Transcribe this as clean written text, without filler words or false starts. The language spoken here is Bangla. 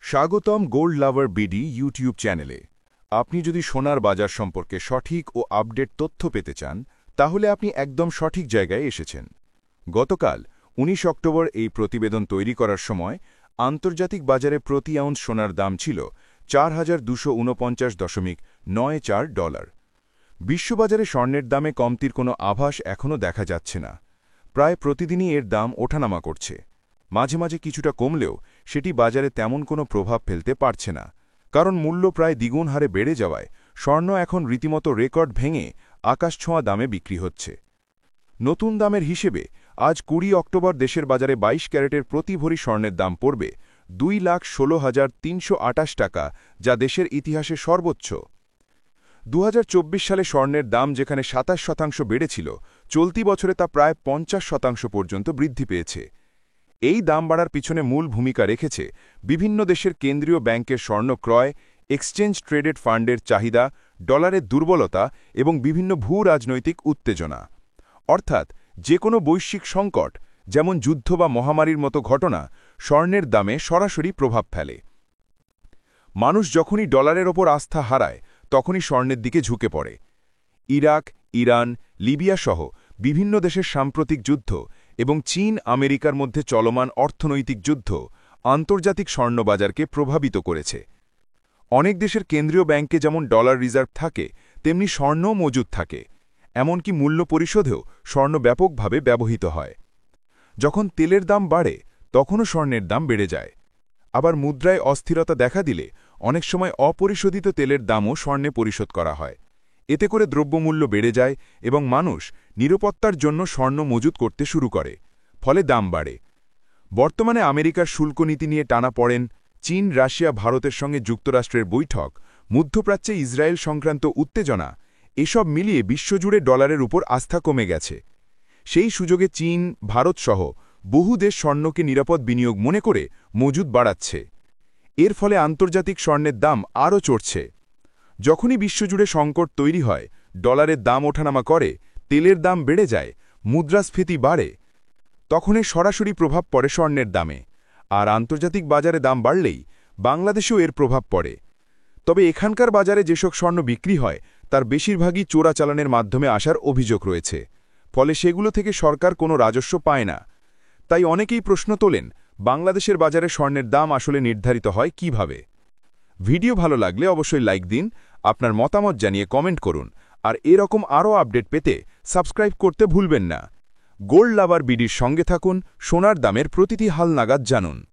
স্বাগতম গোল্ড লাভার বিডি ইউটিউব চ্যানেলে। আপনি যদি সোনার বাজার সম্পর্কে সঠিক ও আপডেট তথ্য পেতে চান তাহলে আপনি একদম সঠিক জায়গায় এসেছেন। গতকাল ১৯ অক্টোবর এই প্রতিবেদন তৈরি করার সময় আন্তর্জাতিক বাজারে প্রতি আউন্স সোনার দাম ছিল $৪,২৪৯.94। বিশ্ববাজারে স্বর্ণের দামে কমতির কোনো আভাস এখনও দেখা যাচ্ছে না। প্রায় প্রতিদিনই এর দাম ওঠানামা করছে। মাঝে মাঝে কিছুটা কমলেও সেটি বাজারে তেমন কোনো প্রভাব ফেলতে পারছে না, কারণ মূল্য প্রায় দ্বিগুণ হারে বেড়ে যাওয়ায় স্বর্ণ এখন রীতিমতো রেকর্ড ভেঙে আকাশছোঁয়া দামে বিক্রি হচ্ছে। নতুন দামের হিসেবে আজ ২০ অক্টোবর দেশের বাজারে ২২ ক্যারেটের প্রতি ভরি স্বর্ণের দাম পড়বে ২,১৬,৩২৮ টাকা, যা দেশের ইতিহাসে সর্বোচ্চ। ২০২৪ সালে স্বর্ণের দাম যেখানে ২৭% বেড়েছিল, চলতি বছরে তা প্রায় ৫০% পর্যন্ত বৃদ্ধি পেয়েছে। এই দাম বাড়ার পিছনে মূল ভূমিকা রেখেছে বিভিন্ন দেশের কেন্দ্রীয় ব্যাংকের স্বর্ণ ক্রয়, এক্সচেঞ্জ ট্রেডেড ফান্ডের চাহিদা, ডলারের দুর্বলতা এবং বিভিন্ন ভূ-রাজনৈতিক উত্তেজনা। অর্থাৎ যে কোনো বৈশ্বিক সংকট, যেমন যুদ্ধ বা মহামারীর মতো ঘটনা, স্বর্ণের দামে সরাসরি প্রভাব ফেলে। মানুষ যখনই ডলারের ওপর আস্থা হারায় তখনই স্বর্ণের দিকে ঝুঁকে পড়ে। ইরাক, ইরান, লিবিয়া সহ বিভিন্ন দেশের সাম্প্রতিক যুদ্ধ এবং চীন আমেরিকার মধ্যে চলমান অর্থনৈতিক যুদ্ধ আন্তর্জাতিক স্বর্ণবাজারকে প্রভাবিত করেছে। অনেক দেশের কেন্দ্রীয় ব্যাংকে যেমন ডলার রিজার্ভ থাকে, তেমনি স্বর্ণও মজুদ থাকে। এমনকি মূল্য পরিশোধেও স্বর্ণ ব্যাপকভাবে ব্যবহৃত হয়। যখন তেলের দাম বাড়ে তখনও স্বর্ণের দাম বেড়ে যায়। আবার মুদ্রায় অস্থিরতা দেখা দিলে অনেক সময় অপরিশোধিত তেলের দামও স্বর্ণে পরিশোধ করা হয়। এতে করে দ্রব্যমূল্য বেড়ে যায় এবং মানুষ নিরাপত্তার জন্য স্বর্ণ মজুত করতে শুরু করে, ফলে দাম বাড়ে। বর্তমানে আমেরিকার শুল্ক নীতি নিয়ে টানাপড়েন, চীন, রাশিয়া, ভারতের সঙ্গে যুক্তরাষ্ট্রের বৈঠক, মধ্যপ্রাচ্যে ইসরায়েল সংক্রান্ত উত্তেজনা, এসব মিলিয়ে বিশ্বজুড়ে ডলারের উপর আস্থা কমে গেছে। সেই সুযোগে চীন, ভারতসহ বহু দেশ স্বর্ণকে নিরাপদ বিনিয়োগ মনে করে মজুত বাড়াচ্ছে। এর ফলে আন্তর্জাতিক স্বর্ণের দাম আরও চড়ছে। যখনই বিশ্বজুড়ে সংকট তৈরি হয়, ডলারের দাম ওঠানামা করে, তেলের দাম বেড়ে যায়, মুদ্রাস্ফীতি বাড়ে, তখন এর সরাসরি প্রভাব পড়ে স্বর্ণের দামে। আর আন্তর্জাতিক বাজারে দাম বাড়লেই বাংলাদেশেও এর প্রভাব পড়ে। তবে এখানকার বাজারে যেসব স্বর্ণ বিক্রি হয় তার বেশিরভাগই চোরাচালানের মাধ্যমে আসার অভিযোগ রয়েছে, ফলে সেগুলো থেকে সরকার কোনো রাজস্ব পায় না। তাই অনেকেই প্রশ্ন তোলেন, বাংলাদেশের বাজারে স্বর্ণের দাম আসলে নির্ধারিত হয় কিভাবে? ভিডিও ভালো লাগলে অবশ্যই লাইক দিন, আপনার মতামত জানিয়ে কমেন্ট করুন, আর এরকম আরও আপডেট পেতে সাবস্ক্রাইব করতে ভুলবেন না। গোল্ড লাভার বিডির সঙ্গে থাকুন, সোনার দামের প্রতিটি হালনাগাদ জানুন।